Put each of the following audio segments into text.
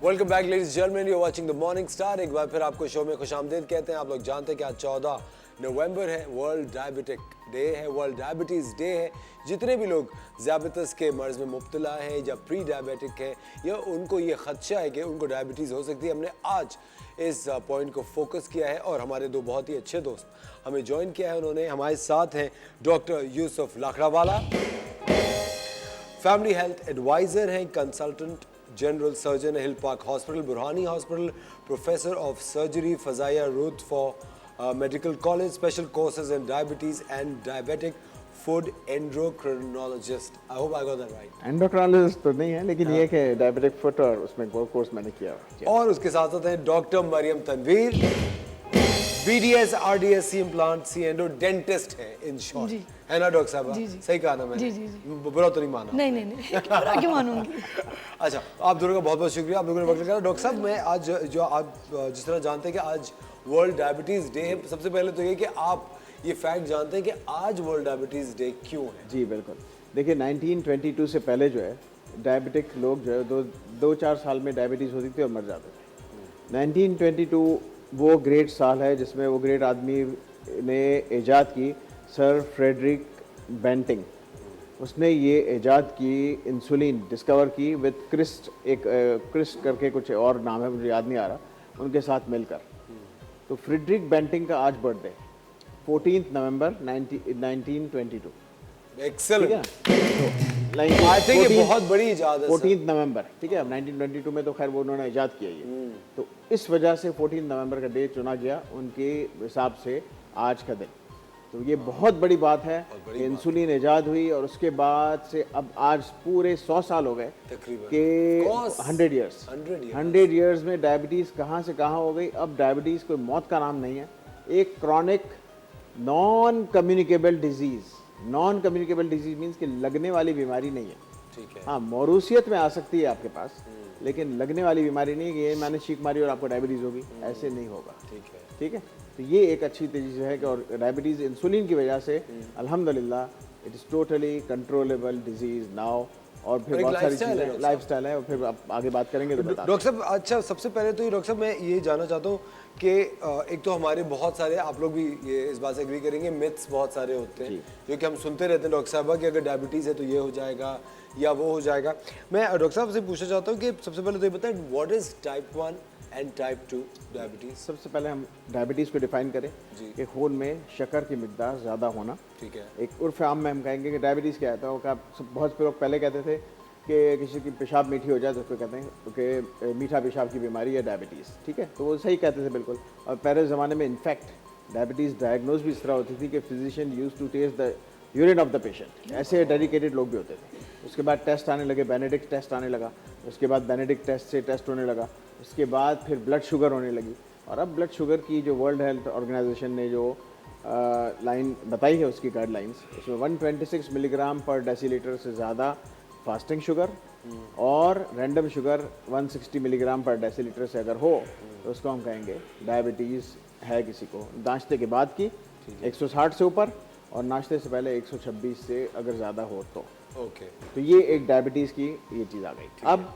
Welcome back ladies Germany, you watching the morning star. एक बार फिर आपको शो में खुशामदीद कहते हैं। आप लोग जानते हैं कि आज 14 नवंबर है, वर्ल्ड डायबिटिक डे है, वर्ल्ड डायबिटीज़ डे है। जितने भी लोग ज़ियाबतीस के मर्ज़ में मुब्तला हैं या प्री डायबिटिक हैं या उनको ये ख़दशा है कि उनको डायबिटीज़ हो सकती है, हमने आज इस पॉइंट को फोकस किया है और हमारे दो बहुत ही अच्छे दोस्त हमें ज्वाइन किया है। उन्होंने हमारे साथ हैं doctor Yusuf Lakhdawala, family health adviser हैं, consultant general surgeon Hill Park Hospital, Burhani Hospital, professor of surgery Fazaia Ruth Pfau Medical College, special courses in diabetes and diabetic food, endocrinologist. I hope I got that right. Endocrinologist तो नहीं है, लेकिन ये कि diabetic foot और उसमें course मैंने किया। और उसके साथ साथ हैं doctor Maryam Tanveer, BDS RDS implant C endo dentist है इन शॉर्ट, है ना डॉक्टर साहब? सही कहा ना मैंने? जी। बुरा तो नहीं माना? नहीं बुरा क्यों मानूंगी। अच्छा, आप दोनों का बहुत बहुत शुक्रिया, आप लोगों ने वक्त लगाया। डॉक्टर साहब, मैं आज जो आप जिस तरह जानते हैं कि आज वर्ल्ड डायबिटीज़ डे है, सबसे पहले तो ये कि आप ये फैक्ट जानते हैं कि आज वर्ल्ड डायबिटीज़ डे क्यों है? जी बिल्कुल। देखिए 1922 से पहले जो है डायबिटिक लोग जो है दो चार साल में डायबिटीज़ होती थी और मर जाते थे। 1922 वो ग्रेट साल है जिसमें वो ग्रेट आदमी ने इजाद की, सर फ्रेडरिक बेंटिंग। उसने ये इजाद की, इंसुलिन डिस्कवर की विद क्रिस्ट, एक क्रिस्ट करके कुछ और नाम है, मुझे याद नहीं आ रहा, उनके साथ मिलकर। तो फ्रेडरिक बेंटिंग का आज birthday 14 November 1922। Excellent. I think ये बहुत बड़ी इजाद है। 14 नवंबर, ठीक है। 1922 में तो खैर वो उन्होंने इजाद किया ये, तो इस वजह से 14 नवंबर का डे चुना गया उनके हिसाब से आज का दिन। तो ये बहुत बड़ी बात है कि इंसुलिन इजाद हुई और उसके बाद से अब आज पूरे 100 साल हो गए कि 100 ईयर्स में डायबिटीज़ कहाँ से कहाँ हो गई। अब डायबिटीज़ कोई मौत का नाम नहीं है, एक chronic non communicable disease. Non communicable disease means कि लगने वाली बीमारी नहीं है। ठीक है। हाँ, मौरूसियत में आ सकती है आपके पास, लेकिन लगने वाली बीमारी नहीं कि ये मैंने छींक मारी और आपको डायबिटीज़ होगी, ऐसे नहीं होगा। ठीक है। तो ये एक अच्छी चीज़ है कि और डायबिटीज़ इंसुलिन की वजह से अल्हम्दुलिल्लाह it is totally controllable disease now. और फिर बहुत सारी चीज़ें लाइफस्टाइल है, और फिर आप आगे बात करेंगे तो डॉक्टर साहब। अच्छा, सबसे पहले तो ये डॉक्टर साहब मैं ये जानना चाहता हूँ कि एक तो हमारे बहुत सारे, आप लोग भी ये इस बात से एग्री करेंगे, मिथ्स बहुत सारे होते हैं जो कि हम सुनते रहते हैं डॉक्टर साहब कि अगर डायबिटीज़ है तो ये हो जाएगा या वो हो जाएगा। मैं डॉक्टर साहब से पूछना चाहता हूँ कि सबसे पहले तो ये बताएं, what is type 1 and type 2 diabetes? सबसे पहले हम डायबिटीज़ को डिफाइन करें कि खून में शक्कर की मिकदार ज़्यादा होना। ठीक है। एक उर्फ आम में हम कहेंगे कि डायबिटीज़ क्या है, तो बहुत से लोग पहले कहते थे कि किसी की पेशाब मीठी हो जाए तो उसको कहते हैं कि मीठा पेशाब की बीमारी है डायबिटीज़। ठीक है, तो वो सही कहते थे बिल्कुल। और पहले ज़माने में इनफैक्ट डायबिटीज़ डायग्नोज भी इस तरह होती थी कि physician use to test the urine of the patient. ऐसे डेडिकेटेड लोग भी होते थे। उसके बाद टेस्ट आने लगे, बेनेडिक्ट टेस्ट आने लगा, उसके बाद बेनेडिक्ट टेस्ट से टेस्ट होने लगा, उसके बाद फिर ब्लड शुगर होने लगी। और अब ब्लड शुगर की जो वर्ल्ड हेल्थ ऑर्गेनाइजेशन ने जो लाइन बताई है, उसकी गाइडलाइंस, उसमें 126 मिलीग्राम पर डेसीलीटर से ज़्यादा फास्टिंग शुगर और रैंडम शुगर 160 मिलीग्राम पर डेसीलीटर से अगर हो तो उसको हम कहेंगे डायबिटीज़ है किसी को। नाश्ते के बाद की 160 से ऊपर और नाश्ते से पहले 126 से अगर ज़्यादा हो तो तो ये एक डायबिटीज़ की ये चीज़ आ गई। अब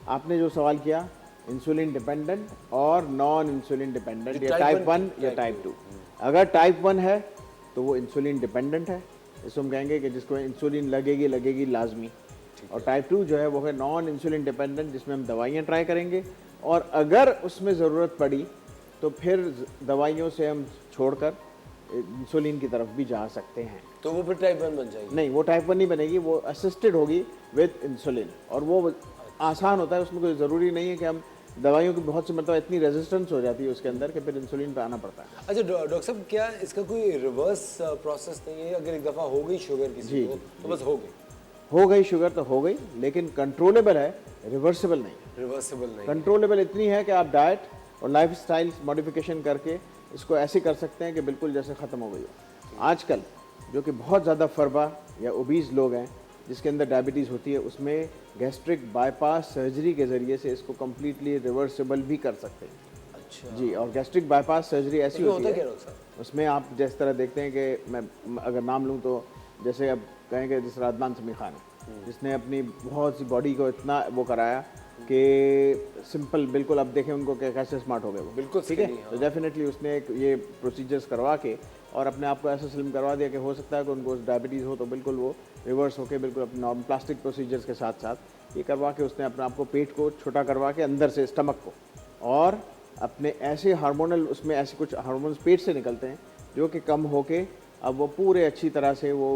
आपने जो सवाल किया, इंसुलिन डिपेंडेंट और नॉन इंसुलिन डिपेंडेंट, या टाइप 1 या टाइप 2। अगर टाइप 1 है तो वो इंसुलिन डिपेंडेंट है, इसको हम कहेंगे कि जिसको इंसुलिन लगेगी लाजमी। और टाइप 2 जो है वो है नॉन इंसुलिन डिपेंडेंट, जिसमें हम दवाइयाँ ट्राई करेंगे और अगर उसमें ज़रूरत पड़ी तो फिर दवाइयों से हम छोड़कर इंसुलिन की तरफ भी जा सकते हैं। तो वो फिर टाइप 1 बन जाएगी? नहीं, वो टाइप 1 नहीं बनेगी, वो असिस्टेड होगी विद इंसुलिन। और वो आसान होता है, उसमें कोई ज़रूरी नहीं है कि हम दवाइयों की बहुत सी मतलब इतनी रेजिस्टेंस हो जाती है उसके अंदर कि फिर इंसुलिन पे आना पड़ता है। अच्छा डॉक्टर साहब, क्या इसका कोई रिवर्स प्रोसेस नहीं है? अगर एक दफ़ा हो गई शुगर किसी को तो बस हो गई शुगर तो हो गई, लेकिन कंट्रोलेबल है, रिवर्सिबल नहीं। कंट्रोलेबल इतनी है कि आप डाइट और लाइफस्टाइल मॉडिफिकेशन करके इसको ऐसे कर सकते हैं कि बिल्कुल जैसे ख़त्म हो गई हो। आजकल जो कि बहुत ज़्यादा फरबा या ओबीज़ लोग हैं जिसके अंदर डायबिटीज़ होती है, उसमें गैस्ट्रिक बाईपास सर्जरी के ज़रिए से इसको कम्प्लीटली रिवर्सिबल भी कर सकते हैं। अच्छा जी। और गैस्ट्रिक बाईपास सर्जरी ऐसी होती है, उसमें आप जिस तरह देखते हैं कि मैं अगर नाम लूँ तो जैसे अब कहेंगे जिस अदनान समी खान है, जिसने अपनी बहुत सी बॉडी को इतना वो कराया कि सिंपल बिल्कुल, अब देखें उनको कैसे स्मार्ट हो गए वो, बिल्कुल ठीक है। skinny, हाँ। तो डेफिनेटली उसने एक ये प्रोसीजर्स करवा के और अपने आप को ऐसा स्लिम करवा दिया कि हो सकता है कि उनको डायबिटीज़ हो तो बिल्कुल वो रिवर्स होके बिल्कुल अपने नॉर्मल प्लास्टिक प्रोसीजर्स के साथ साथ ये करवा के उसने अपने आप को पेट को छोटा करवा के अंदर से स्टमक को, और अपने ऐसे हार्मोनल उसमें ऐसे कुछ हार्मोन्स पेट से निकलते हैं जो कि कम होके अब वो पूरे अच्छी तरह से वो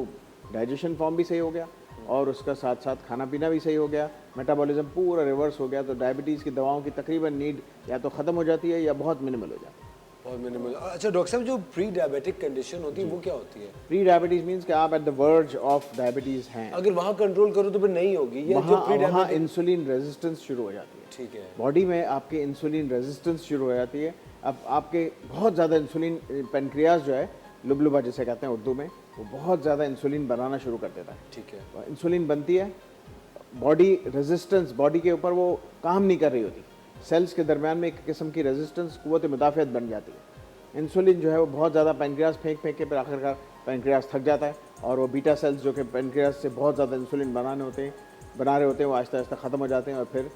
डाइजेशन फॉर्म भी सही हो गया और उसका साथ साथ खाना पीना भी सही हो गया, मेटाबॉलिज्म पूरा रिवर्स हो गया। तो डायबिटीज़ की दवाओं की तकरीबन नीड या तो ख़त्म हो जाती है या बहुत मिनिमल हो जाती है। बहुत मिनिमल। अच्छा डॉक्टर साहब, जो प्री डायबिटिक कंडीशन होती है वो क्या होती है? प्री डायबिटीज़ मीन्स कि आप at the verge of diabetes हैं, अगर वहाँ कंट्रोल करो तो फिर नहीं होगी, या जो प्री वहाँ डायबिटिक? इंसुलिन रेजिस्टेंस शुरू हो जाती है। ठीक है। बॉडी में आपके इंसुलिन रेजिस्टेंस शुरू हो जाती है। अब आपके बहुत ज़्यादा इंसुलिन, पेनक्रियाज जो है, लुबलुबा जिसे कहते हैं उर्दू में, वो बहुत ज़्यादा इंसुलिन बनाना शुरू कर देता है। ठीक है। तो इंसुलिन बनती है, बॉडी रेजिस्टेंस, बॉडी के ऊपर वो काम नहीं कर रही होती, सेल्स के दरमियान में एक किस्म की रेजिस्टेंस, कुव्वत मुदाफ़ियत बन जाती है। इंसुलिन जो है वो बहुत ज़्यादा पेनक्रियाज फेंक के फिर आखिरकार पेनक्रियाज थक जाता है और वो बीटा सेल्स जो कि पेनक्रियाज से बहुत ज़्यादा इंसुलिन बना रहे होते हैं वो आहिस्ता आहिस्ता ख़त्म हो जाते हैं और फिर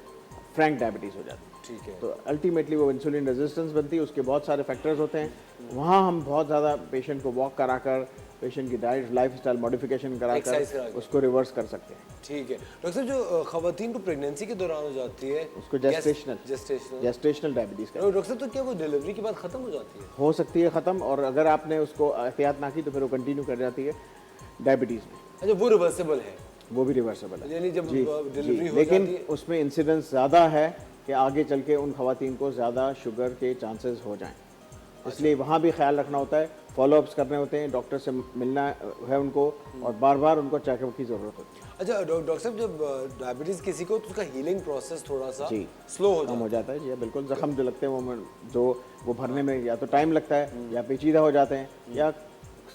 फ्रैंक डायबिटीज़ हो जाती है। ठीक है। तो अल्टीमेटली वो इंसुलिन रेजिस्टेंस बनती है, उसके बहुत सारे फैक्टर्स होते हैं। वहाँ हम बहुत ज़्यादा पेशेंट को वॉक कराकर, पेशेंट की डाइट लाइफस्टाइल मॉडिफिकेशन Exercise कराकर करा के। उसको रिवर्स कर सकते हैं। ठीक है। डॉक्टर साहब, जो खवातीन को प्रेगनेंसी के दौरान हो जाती है उसको जेस्टेशनल डायबिटीज़ का डॉक्टर साहब, तो क्या वो डिलीवरी के बाद खत्म हो जाती है? हो सकती है ख़त्म, और अगर आपने उसको एहतियात ना की तो फिर वो कंटिन्यू कर जाती है डायबिटीज़ में, अच्छा, वो रिवर्सेबल है? वो भी रिवर्सेबल है। यानी जब जी, डिलीवरी हो लेकिन जाती है? उसमें इंसिडेंस ज़्यादा है कि आगे चल के उन खवातीन को ज़्यादा शुगर के चांसेस हो जाएं, इसलिए वहाँ भी ख्याल रखना होता है, फॉलोअप्स करने होते हैं, डॉक्टर से मिलना है उनको और बार बार उनको चेकअप की ज़रूरत होती है। अच्छा डॉक्टर साहब, जब डायबिटीज़ किसी को, तो उसका हीलिंग प्रोसेस थोड़ा सा जी, स्लो हो कम हो जाता जाता है जी, बिल्कुल। जख्म जो लगते हैं वो भरने में या तो टाइम लगता है या पेचीदा हो जाते हैं या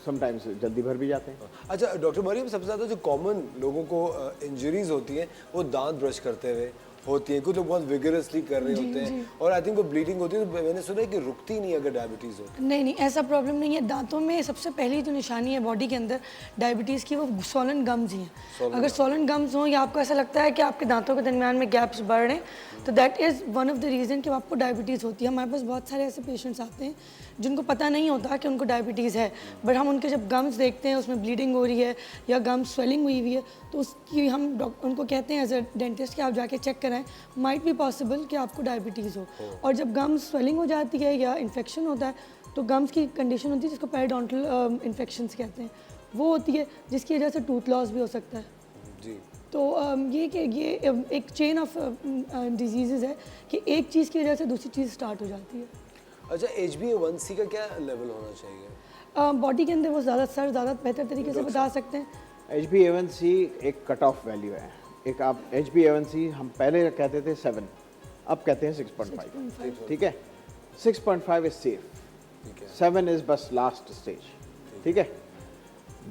समटाइम्स जल्दी भर भी जाते हैं। है। अच्छा डॉक्टर मरियम, सबसे ज़्यादा जो कॉमन लोगों को इंजरीज होती हैं वो दांत ब्रश करते हुए होती है, कुछ लोग बहुत विगरसली कर रहे होते हैं और आई थिंक वो ब्लीडिंग होती है, तो मैंने सुना है कि रुकती नहीं अगर डायबिटीज़ हो। नहीं नहीं, ऐसा प्रॉब्लम नहीं है। दांतों में सबसे पहली जो निशानी है बॉडी के अंदर डायबिटीज़ की, वो सॉलन गम्स ही हैं। अगर सॉलन गम्स हो या आपको ऐसा लगता है कि आपके दांतों के दरमियान में गैप्स बढ़ रहे हैं, तो that is one of the reason कि आपको डायबिटीज़ होती है। हमारे पास बहुत सारे ऐसे पेशेंट्स आते हैं जिनको पता नहीं होता कि उनको डायबिटीज़ है, बट हम उनके जब गम्स देखते हैं उसमें ब्लीडिंग हो रही है या गम्स स्वेलिंग हुई है, तो उसकी हम उनको कहते हैं एज अ डेंटिस्ट कि आप जाके चेक कराएं, माइट बी पॉसिबल कि आपको डायबिटीज़ हो। और जब गम्स स्वेलिंग हो जाती है या इन्फेक्शन होता है, तो गम्स की कंडीशन होती है जिसको पेरिडोंटल इन्फेक्शंस कहते हैं, वो होती है जिसकी वजह से टूथ लॉस भी हो सकता है। जी। तो ये एक चेन ऑफ डिजीज़ है कि एक चीज़ की वजह से दूसरी चीज़ स्टार्ट हो जाती है। अच्छा, HbA1c का क्या लेवल होना चाहिए? बॉडी के अंदर वो ज़्यादा बेहतर तरीके से बता सकते हैं। HbA1c एक कट ऑफ वैल्यू है। एक आप HbA1c हम पहले कहते थे 7, अब कहते हैं 6.5, ठीक है। 6.5 इज सेफ, ठीक है। 7 इज बस लास्ट स्टेज, ठीक है।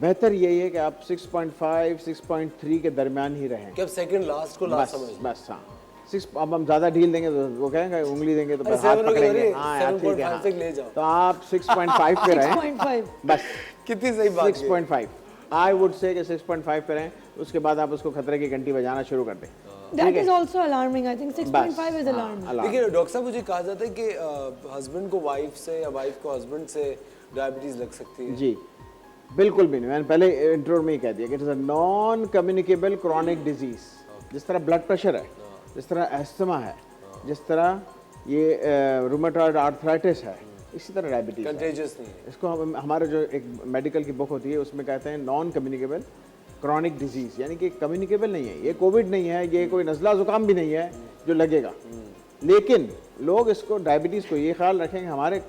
बेहतर यही है कि आप 6.5 6.3 के दरमियान ही रहें, कि अब सेकंड लास्ट को लास्ट बस समझ लो। बस। हाँ, 6, अब हम ज़्यादा ढील देंगे तो वो कहेंगे, उंगली देंगे तो अरे हाथ 7 हो गया, पकड़ेंगे। अरे हाँ यार, ठीक है। 7.5 तक ले जाओ। तो आप 6.5 पे रहें 6.5 बस। कितनी सही बात है। 6.5 आई वुड से कि 6.5 पे रहें, उसके बाद आप उसको खतरे की घंटी बजाना शुरू कर दें। That is also alarming. I think 6.5 is alarming. देखिए डॉक्टर साहब, मुझे कहा जाता है कि हस्बैंड को वाइफ से या वाइफ को हस्बैंड से डायबिटीज लग सकती है। जी बिल्कुल भी नहीं, मैंने पहले इंट्रो में ही कह दिया कि it is a non communicable chronic disease. जिस तरह ब्लड प्रेशर है, जिस तरह एस्थमा है, जिस तरह ये रूमेटॉइड आर्थराइटिस है, इसी तरह डायबिटीज है। कंटेजियस नहीं है। इसको हमारे जो एक मेडिकल की बुक होती है उसमें कहते हैं नॉन कम्युनिकेबल क्रॉनिक डिजीज़, यानी कि कम्युनिकेबल नहीं है। ये कोविड नहीं है, ये कोई नज़ला ज़ुकाम भी नहीं है जो लगेगा, लेकिन लोग इसको डायबिटीज़ को ये ख्याल रखें कि हमारे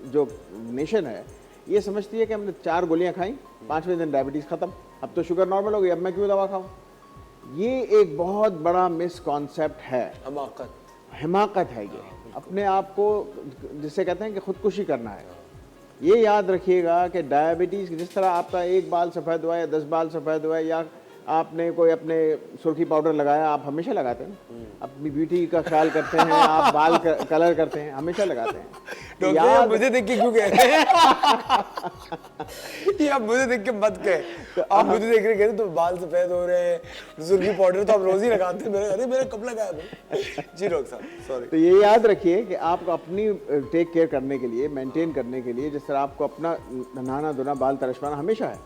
जो नेशन है ये समझती है कि हमने 4 गोलियां खाई, 5वें दिन डायबिटीज़ ख़त्म, अब तो शुगर नॉर्मल हो गई, अब मैं क्यों दवा खाऊं। ये एक बहुत बड़ा मिसकॉन्सेप्ट है, हिमाकत है। ये अपने आप को जिसे कहते हैं कि खुदकुशी करना है। ये याद रखिएगा कि डायबिटीज़ जिस तरह आपका एक बाल सफ़ेद हुआ या 10 बाल सफ़ेद हुआ या आपने कोई अपने सुर्खी पाउडर लगाया, आप हमेशा लगाते हैं, अपनी ब्यूटी का ख्याल करते हैं, आप बाल कलर करते हैं, हमेशा लगाते हैं। डॉक्टर आप मुझे देख के क्यों कह रहे हैं? ये आप मुझे देख के मत कहे, आप मुझे देख रहे तो बाल सफेद हो रहे हैं, सुर्खी पाउडर तो आप रोज ही लगाते हैं। अरे मेरा कब लगाया जी डॉक्टर साहब, सॉरी। तो ये याद रखिए कि आपको अपनी टेक केयर करने के लिए, मेंटेन करने के लिए, जिस तरह आपको अपना नहाना धोना, बाल तरशवाना हमेशा है,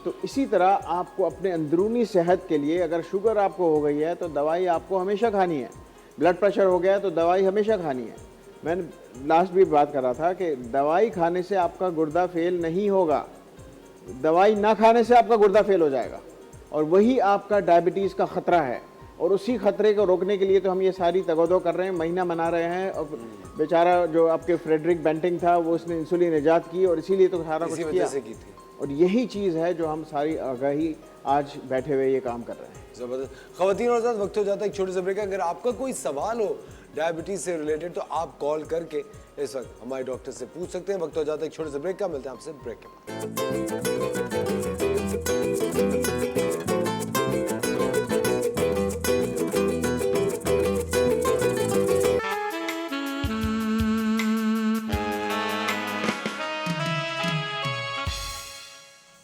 तो इसी तरह आपको अपने अंदरूनी सेहत के लिए, अगर शुगर आपको हो गई है तो दवाई आपको हमेशा खानी है, ब्लड प्रेशर हो गया तो दवाई हमेशा खानी है। मैंने लास्ट भी बात कर रहा था कि दवाई खाने से आपका गुर्दा फेल नहीं होगा, दवाई ना खाने से आपका गुर्दा फेल हो जाएगा, और वही आपका डायबिटीज़ का ख़तरा है। और उसी खतरे को रोकने के लिए तो हम ये सारी तगोदो कर रहे हैं, महीना मना रहे हैं। और बेचारा जो आपके फ्रेडरिक बेंटिंग था, वो उसने इंसुलिन ईजाद की और इसीलिए तो सारा कुछ किया। और यही चीज़ है जो हम सारी आगाही आज बैठे हुए ये काम कर रहे हैं। ज़बरदस्त। ख़वातीन और साथ वक्त हो जाता है एक छोटे से ब्रेक का। अगर आपका कोई सवाल हो डायबिटीज़ से रिलेटेड तो आप कॉल करके इस वक्त हमारे डॉक्टर से पूछ सकते हैं। वक्त हो जाता है एक छोटे से ब्रेक का, मिलते हैं आपसे ब्रेक के बाद।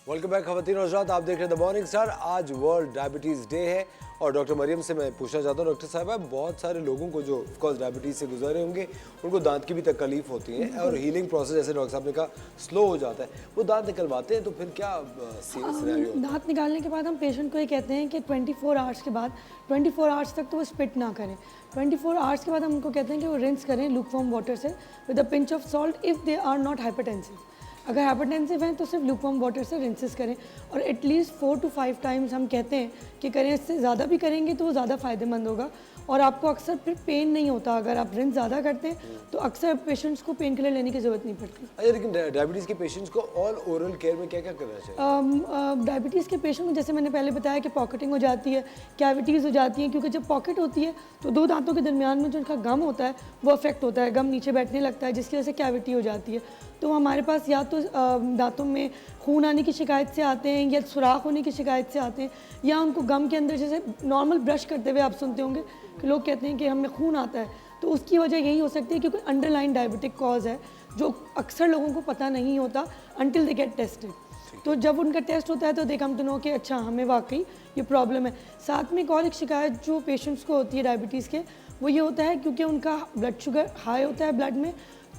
वेलकम बैक ख़वातीन और हज़रात, आप देख रहे हैं द मॉर्निंग स्टार। आज वर्ल्ड डायबिटीज़ डे है और डॉक्टर मरियम से मैं पूछना चाहता हूँ, डॉक्टर साहब बहुत सारे लोगों को जो ऑफकोर्स डायबिटीज़ से गुजरे होंगे, उनको दांत की भी तकलीफ होती है और हीलिंग प्रोसेस जैसे डॉक्टर साहब ने कहा स्लो हो जाता है, वो दांत निकलवाते हैं तो फिर क्या सिनेरियो? दांत निकालने के बाद हम पेशेंट को ये कहते हैं कि 24 आवर्स के बाद 24 आवर्स तक तो वो स्पिट ना करें। 24 आवर्स के बाद हम उनको कहते हैं कि वो रिंस करें लूकवार्म वाटर से with a pinch of salt if they are not hypertensive. अगर हाइपरटेंसिव हैं तो सिर्फ लूकवार्म वाटर से रिंसेस करें और एटलीस्ट 4 to 5 टाइम्स हम कहते हैं कि करें। इससे ज़्यादा भी करेंगे तो वो ज़्यादा फ़ायदेमंद होगा और आपको अक्सर फिर पेन नहीं होता। अगर आप रिंस ज़्यादा करते हैं तो अक्सर पेशेंट्स को पेन किलर लेने की ज़रूरत नहीं पड़ती। अच्छा, लेकिन डायबिटीज़ के पेशेंट्स को ऑल ओरल केयर में क्या क्या करना चाहिए? डायबिटीज़ के पेशेंट को जैसे मैंने पहले बताया कि पॉकेटिंग हो जाती है, कैविटीज़ हो जाती हैं, क्योंकि जब पॉकेट होती है तो दो दांतों के दरमियान में जो उनका गम होता है वो अफेक्ट होता है, गम नीचे बैठने लगता है जिसकी वजह से कैविटी हो जाती है। तो हमारे पास या तो दांतों में खून आने की शिकायत से आते हैं या सुराख होने की शिकायत से आते हैं, या उनको गम के अंदर जैसे नॉर्मल ब्रश करते हुए आप सुनते होंगे कि लोग कहते हैं कि हमें खून आता है, तो उसकी वजह यही हो सकती है क्योंकि अंडरलाइन डायबिटिक कॉज है जो अक्सर लोगों को पता नहीं होता अनटिल दे गेट टेस्टेड। तो जब उनका टेस्ट होता है तो दे कम टू नो कि अच्छा हमें वाकई ये प्रॉब्लम है। साथ में एक और एक शिकायत जो पेशेंट्स को होती है डायबिटीज़ के, वो ये होता है क्योंकि उनका ब्लड शुगर हाई होता है ब्लड में,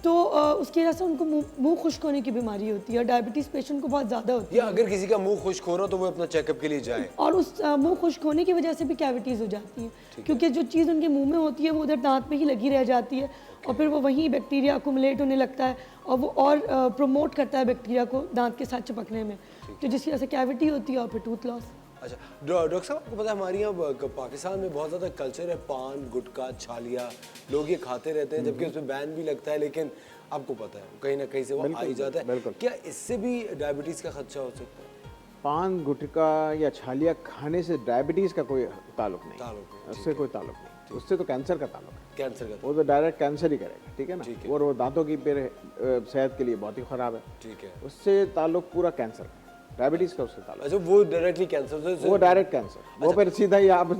तो उसकी वजह से उनको मुंह खुश्क होने की बीमारी होती है और डायबिटीज़ पेशेंट को बहुत ज़्यादा होती है। या अगर किसी का मुंह खुश्क हो रहा तो वो अपना चेकअप के लिए जाए, और उस मुंह खुश्क होने की वजह से भी कैविटीज़ हो जाती हैं क्योंकि जो चीज़ उनके मुंह में होती है वो उधर दांत पे ही लगी रह जाती है और फिर वो वहीं बैक्टीरिया अकुमुलेट होने लगता है और वो और प्रमोट करता है बैक्टीरिया को दांत के साथ चिपकने में, तो जिसकी वजह से कैविटी होती है और फिर टूथ लॉस। अच्छा डॉक्टर साहब, आपको पता है हमारे यहाँ पाकिस्तान में बहुत ज़्यादा कल्चर है पान गुटखा छालिया, लोग ये खाते रहते हैं जबकि उसमें बैन भी लगता है, लेकिन आपको पता है कहीं ना कहीं से वो आ ही जाता है। क्या इससे भी डायबिटीज़ का खदशा हो सकता है? पान गुटखा या छालिया खाने से डायबिटीज़ का कोई ताल्लुक नहीं, उससे कोई ताल्लुक नहीं, उससे तो कैंसर का ताल्लुक है। कैंसर का वो तो डायरेक्ट कैंसर ही करेगा, ठीक है ना। और वो दांतों की फिर सेहत के लिए बहुत ही ख़राब है, ठीक है। उससे ताल्लुक पूरा कैंसर का, डायबिटीज़ का उससे ताल्लुक। अच्छा, वो डायरेक्टली कैंसर से, वो डायरेक्ट कैंसर, वो फिर सीधा ही आप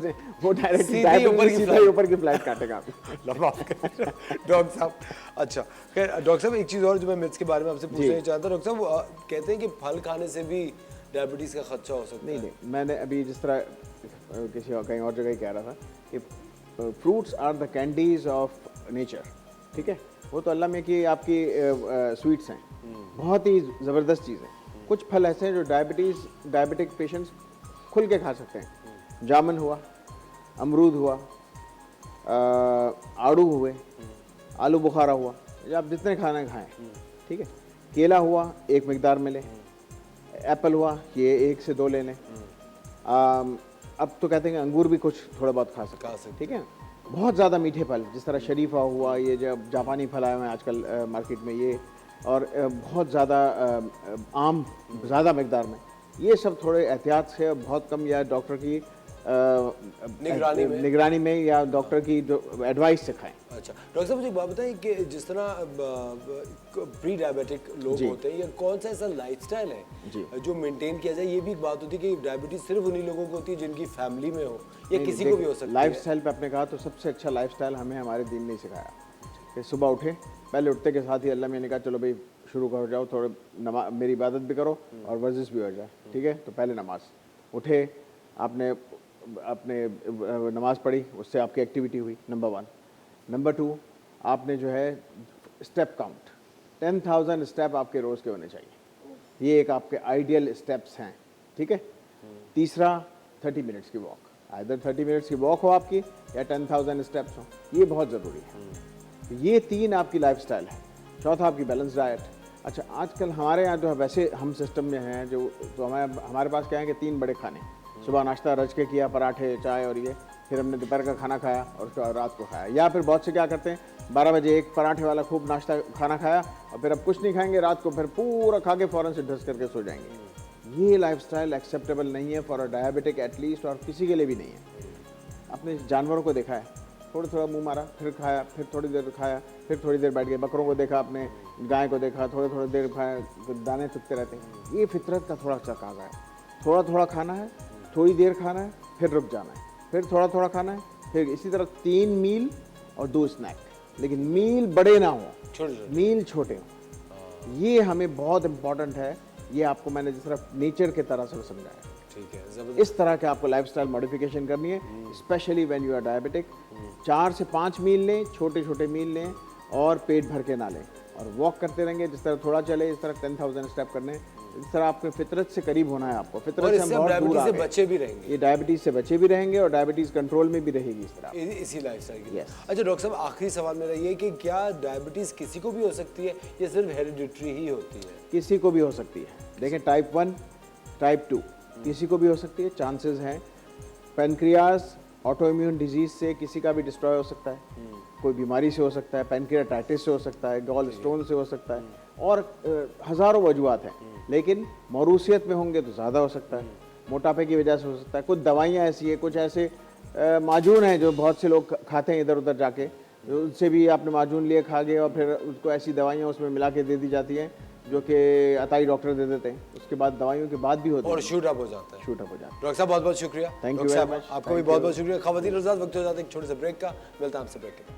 वो डायरेक्ट सीधा ही ऊपर की फ्लाइट काटेगा आप। डॉक्टर साहब, अच्छा खैर डॉक्टर साहब एक चीज़ और जो मैं मिथ्स के बारे में आपसे पूछना चाहता हूँ, डॉक्टर साहब कहते हैं कि फल खाने से भी डायबिटीज़ का खदशा हो सकता है। नहीं, मैंने अभी जिस तरह किसी और कहीं और जगह ही कह रहा था कि fruits are the candies of nature, ठीक है। वो तो अल्लाह में की आपकी स्वीट्स हैं, बहुत ही ज़बरदस्त चीज़ है। कुछ फल ऐसे हैं जो डायबिटिक पेशेंट्स खुल के खा सकते हैं। जामुन हुआ, अमरूद हुआ, आड़ू हुए, आलू बुखारा हुआ, या आप जितने खाना खाएं, ठीक है। केला हुआ एक मिकदार में लें, एप्पल हुआ ये 1 से 2 ले लें। अब तो कहते हैं कि अंगूर भी कुछ थोड़ा बहुत खा सकते हैं, ठीक है। बहुत ज़्यादा मीठे फल जिस तरह शरीफा हुआ, ये जब जापानी फल आए हुए हैं आजकल मार्केट में, ये और बहुत ज़्यादा आम ज़्यादा मकदार में, ये सब थोड़े एहतियात से बहुत कम या डॉक्टर की निगरानी में या डॉक्टर की जो एडवाइस से खाएं। अच्छा डॉक्टर साहब मुझे एक बात बताइए कि जिस तरह प्री डायबिटिक लोग होते हैं या कौन सा ऐसा लाइफस्टाइल है जो मेंटेन किया जाए? ये भी एक बात होती है कि डायबिटीज सिर्फ उन्हीं लोगों को होती है जिनकी फैमिली में हो या किसी को भी हो सकती है। लाइफस्टाइल पे आपने कहा तो सबसे अच्छा लाइफस्टाइल हमें हमारे दीन ने सिखाया कि सुबह उठे, पहले उठते के साथ ही अल्लाह मैंने कहा चलो भाई शुरू कर जाओ, थोड़े नमाज मेरी इबादत भी करो और वर्जिश भी हो जाए, ठीक है। तो पहले नमाज उठे, आपने अपने नमाज पढ़ी, उससे आपकी एक्टिविटी हुई, नंबर 1। नंबर 2, आपने जो है स्टेप काउंट 10,000 स्टेप आपके रोज़ के होने चाहिए। ये एक आपके आइडियल स्टेप्स हैं, ठीक है। तीसरा 30 मिनट्स की वॉक, आइदर 30 मिनट्स की वॉक हो आपकी या 10,000 स्टेप्स हो, ये बहुत ज़रूरी है। ये 3 आपकी लाइफस्टाइल है। चौथा आपकी बैलेंस डाइट। अच्छा आजकल हमारे यहाँ जो है वैसे हम सिस्टम में हैं जो, तो हमारे पास क्या है कि 3 बड़े खाने, सुबह नाश्ता रज के किया, पराठे चाय और ये, फिर हमने दोपहर का खाना खाया और उसके बाद रात को खाया। या फिर बहुत से क्या करते हैं 12 बजे एक पराठे वाला खूब नाश्ता खाना खाया और फिर अब कुछ नहीं खाएंगे, रात को फिर पूरा खा के फ़ौरन से ढस करके सो जाएंगे। ये लाइफस्टाइल एक्सेप्टेबल नहीं है फॉर अ डायबिटिक एटलीस्ट, और किसी के लिए भी नहीं है। अपने जानवरों को देखा है, थोड़ा मुंह मारा, फिर खाया, फिर थोड़ी देर खाया, फिर थोड़ी देर बैठ गए। बकरों को देखा, आपने गाय को देखा, थोड़ी देर खाया, दाने चुगते रहते हैं। ये फितरत का थोड़ा सा कागा है, थोड़ा खाना है, थोड़ी देर खाना है, फिर रुक जाना है, फिर थोड़ा खाना है, फिर इसी तरह 3 मील और 2 स्नैक, लेकिन मील बड़े ना हो, मील छोटे हों। ये हमें बहुत इम्पॉर्टेंट है। ये आपको मैंने जिस तरह नेचर के तरह से समझाया, ठीक है। इस तरह के आपको लाइफस्टाइल मॉडिफिकेशन करनी है, specially when you are diabetic. 4 से 5 मील लें, छोटे मील लें और पेट भर के ना लें, और वॉक करते रहेंगे। जिस तरह थोड़ा चले, इस तरह 10,000 स्टेप करने, इस तरह आपके फितरत से करीब होना है आपको। फितरत से हम बहुत दूर आ गए, बचे भी रहेंगे, ये डायबिटीज से बचे भी रहेंगे और डायबिटीज कंट्रोल में भी रहेगी इस तरह, इसी लाइफस्टाइल की। Yes. अच्छा डॉक्टर साहब आखिरी सवाल मेरा ये कि क्या डायबिटीज किसी को भी हो सकती है या सिर्फ हेरिडिटरी ही होती है? किसी को भी हो सकती है। देखें टाइप 1, टाइप 2 किसी को भी हो सकती है, चांसेस हैं। पेनक्रियास ऑटोइम्यून डिजीज से किसी का भी डिस्ट्रॉय हो सकता है, कोई बीमारी से हो सकता है, पेनक्रियाटाइटिस से हो सकता है, गॉल स्टोन से हो सकता है, और हज़ारों वजूहात हैं। लेकिन मौरूसियत में होंगे तो ज़्यादा हो सकता है, मोटापे की वजह से हो सकता है। कुछ दवाइयाँ ऐसी है, कुछ ऐसे माजून हैं जो बहुत से लोग खाते हैं इधर उधर जाके, उनसे भी आपने माजून लिए खा गए और फिर उसको ऐसी दवाइयाँ उसमें मिला के दे दी जाती हैं जो कि अताई डॉक्टर दे देते हैं, उसके बाद दवाइयों के बाद भी होता है और शूट अप हो जाता है। डॉक्टर साहब बहुत बहुत शुक्रिया। Thank you very much. आपको भी बहुत बहुत शुक्रिया। खवातीन हज़रात, वक्त हो जाता है एक छोटे से ब्रेक का, मिलता है आपसे ब्रेक के बाद।